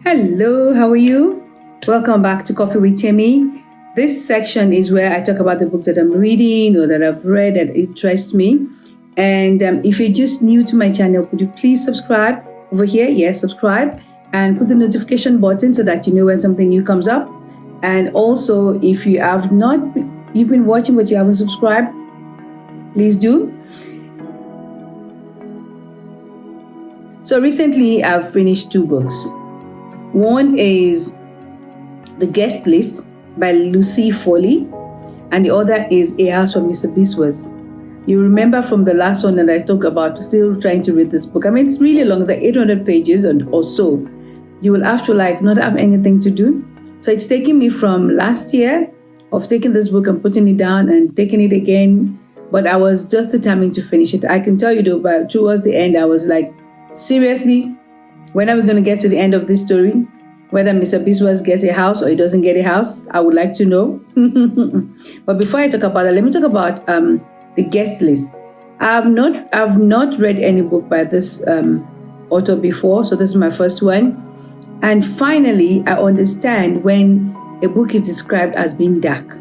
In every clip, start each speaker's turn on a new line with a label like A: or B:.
A: Hello, how are you? Welcome back to Coffee with Temmi. This section is where I talk about the books that I'm reading or that I've read that interest me. And if you're just new to my channel, could you please subscribe over here? Yes, subscribe and put the notification button so that you know when something new comes up. And also, if you have not, you've been watching but you haven't subscribed, please do. So recently, I've finished 2 books. One is The Guest List by Luly Foley, and the other is A House for Mr. Biswas. You remember from the last one that I talked about still trying to read this book. I mean, it's really long, it's like 800 pages or so. You will have to not have anything to do. So it's taking me from last year of taking this book and putting it down and taking it again. But I was just determined to finish it. I can tell you though, but towards the end, I was like, seriously? When are we going to get to the end of this story? Whether Mr. Biswas gets a house or he doesn't get a house, I would like to know. But before I talk about that, let me talk about The Guest List. I've not read any book by this author before, so this is my first one. And finally, I understand when a book is described as being dark.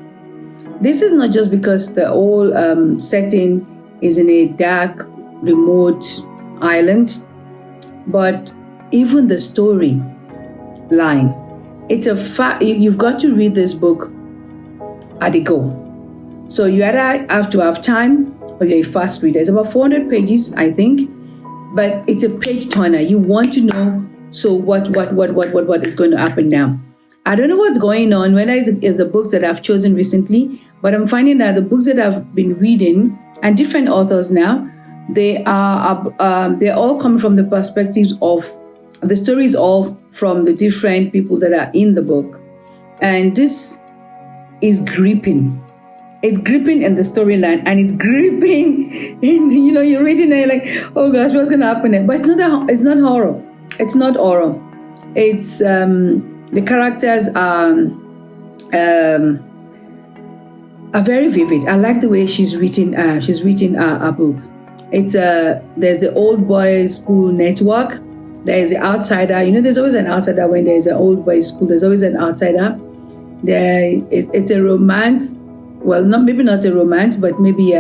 A: This is not just because the whole setting is in a dark, remote island, but even the story line. It's a fact. You've got to read this book at a go. So you either have to have time or you're a fast reader. It's about 400 pages, I think, but it's a page turner. You want to know, so what is going to happen now? I don't know what's going on, whether it's the books that I've chosen recently, but I'm finding that the books that I've been reading and different authors now, they're all coming from the perspectives of the stories, all from the different people that are in the book. And this is gripping. It's gripping in the storyline, and it's gripping in, you're reading it like, oh gosh, what's going to happen? But it's not horror. It's not horror. It's, the characters are very vivid. I like the way she's written a book. It's there's the old boys school network. There is the outsider. There's always an outsider when there's an old boys school. There's always an outsider. It's a romance. Well, maybe not a romance, but maybe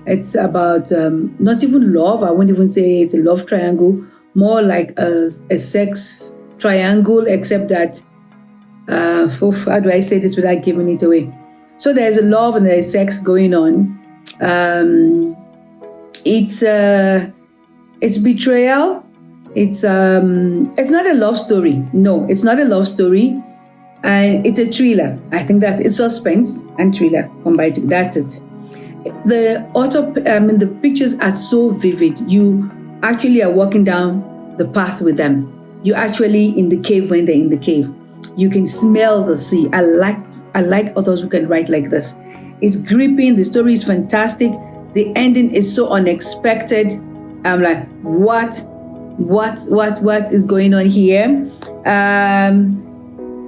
A: it's about not even love. I wouldn't even say it's a love triangle. More like a sex triangle, except that how do I say this without giving it away? So there's a love and there's sex going on. It's betrayal. It's not a love story. No, it's not a love story, and it's a thriller. I think that it's suspense and thriller combined. That's it. The the pictures are so vivid. You actually are walking down the path with them. You're actually in the cave when they're in the cave. You can smell the sea. I like authors who can write like this. It's gripping. The story is fantastic. The ending is so unexpected. I'm like, what is going on here?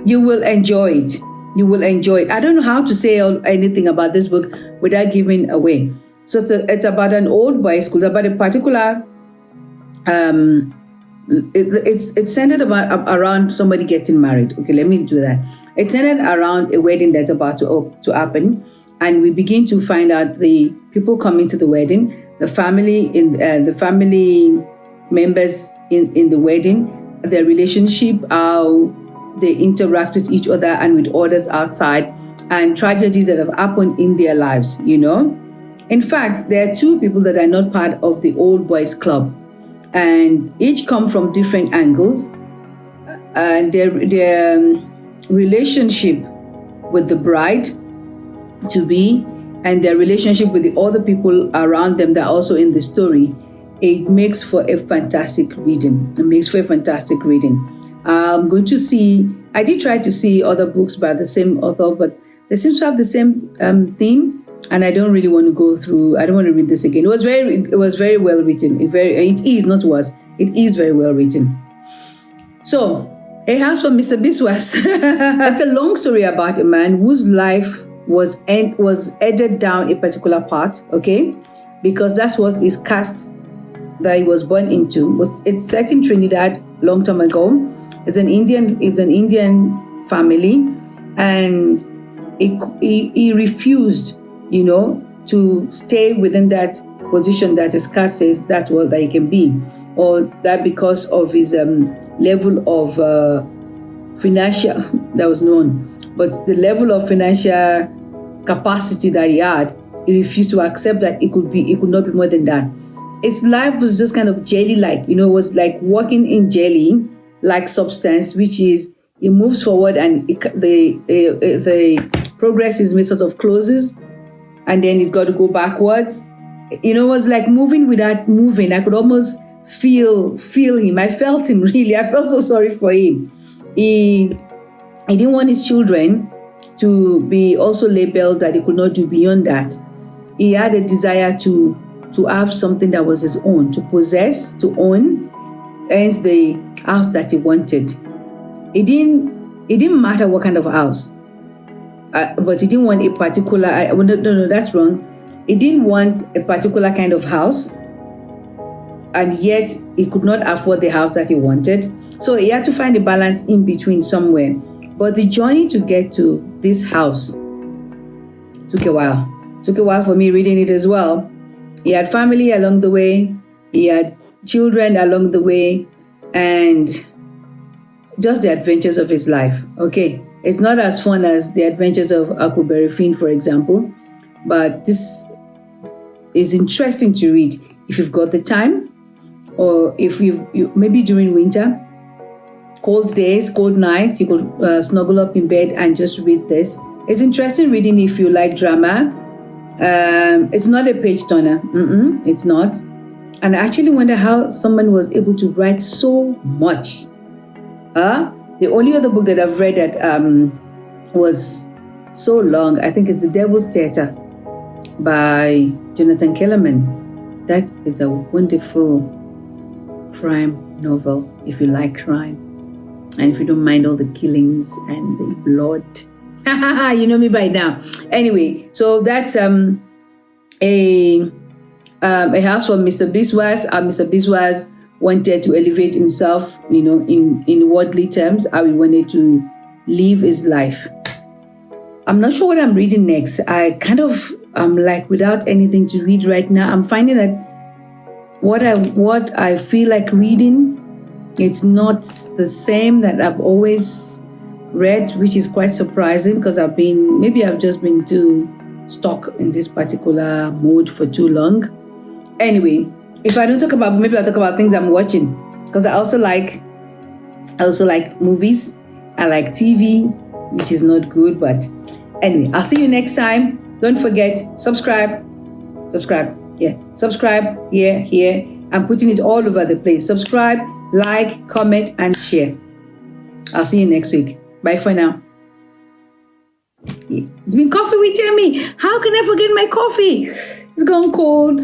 A: You will enjoy it. You will enjoy it. I don't know how to say anything about this book without giving away. So it's about an old boys' school, about a particular. It's centered around somebody getting married. Okay, let me do that. It's centered around a wedding that's about to happen, and we begin to find out the people coming to the wedding, the family members in the wedding, their relationship, how they interact with each other and with others outside, and tragedies that have happened in their lives. In fact, there are 2 people that are not part of the old boys club, and each come from different angles, and their relationship with the bride to be and their relationship with the other people around them that are also in the story, it makes for a fantastic reading. I'm going to see, I did try to see other books by the same author, but they seem to have the same theme, and I don't really want to go through, I don't want to read this again. It was very well written. It is very well written. So, A House for Mr. Biswas. It's a long story about a man whose life was headed down a particular path, okay? Because that's what his caste that he was born into. It's set in Trinidad long time ago. It's an Indian family, and he refused, to stay within that position that his caste says that's all that he can be, or that because of his level of financial that was known, but the level of financial capacity that he had, he refused to accept that it could not be more than that. His life was just kind of jelly-like, it was like walking in jelly-like substance, which is it moves forward and the progress is made sort of closes, and then it's got to go backwards. It was like moving without moving. I could almost feel him. I felt him, really. I felt so sorry for him. He didn't want his children to be also labeled that he could not do beyond that. He had a desire to have something that was his own, to possess, to own, hence the house that he wanted. It didn't matter what kind of house, but he didn't want a particular. No, that's wrong. He didn't want a particular kind of house, and yet he could not afford the house that he wanted. So he had to find a balance in between somewhere. But the journey to get to this house took a while. Took a while for me reading it as well. He had family along the way. He had children along the way, and just the adventures of his life. Okay, it's not as fun as the adventures of Huckleberry Finn, for example, but this is interesting to read if you've got the time, or if you maybe during winter, cold days, cold nights, you could snuggle up in bed and just read this. It's interesting reading if you like drama. It's not a page turner. It's not. And I actually wonder how someone was able to write so much. The only other book that I've read that was so long, I think, is The Devil's Theatre by Jonathan Kellerman. That is a wonderful crime novel if you like crime. And if you don't mind all the killings and the blood. You know me by now. Anyway, so that's a house for Mr. Biswas. Mr. Biswas wanted to elevate himself, in worldly terms, how he wanted to live his life. I'm not sure what I'm reading next. I'm like without anything to read right now. I'm finding that what I feel like reading, it's not the same that I've always read, which is quite surprising because I've just been too stuck in this particular mode for too long. Anyway, if I don't talk about, maybe I'll talk about things I'm watching, because I also like movies. I like TV, which is not good, but anyway, I'll see you next time. Don't forget, subscribe. Yeah, subscribe here. I'm putting it all over the place. Subscribe, like, comment, and share. I'll see you next week. Bye for now. It's been coffee with Temmi. How can I forget my coffee? It's gone cold.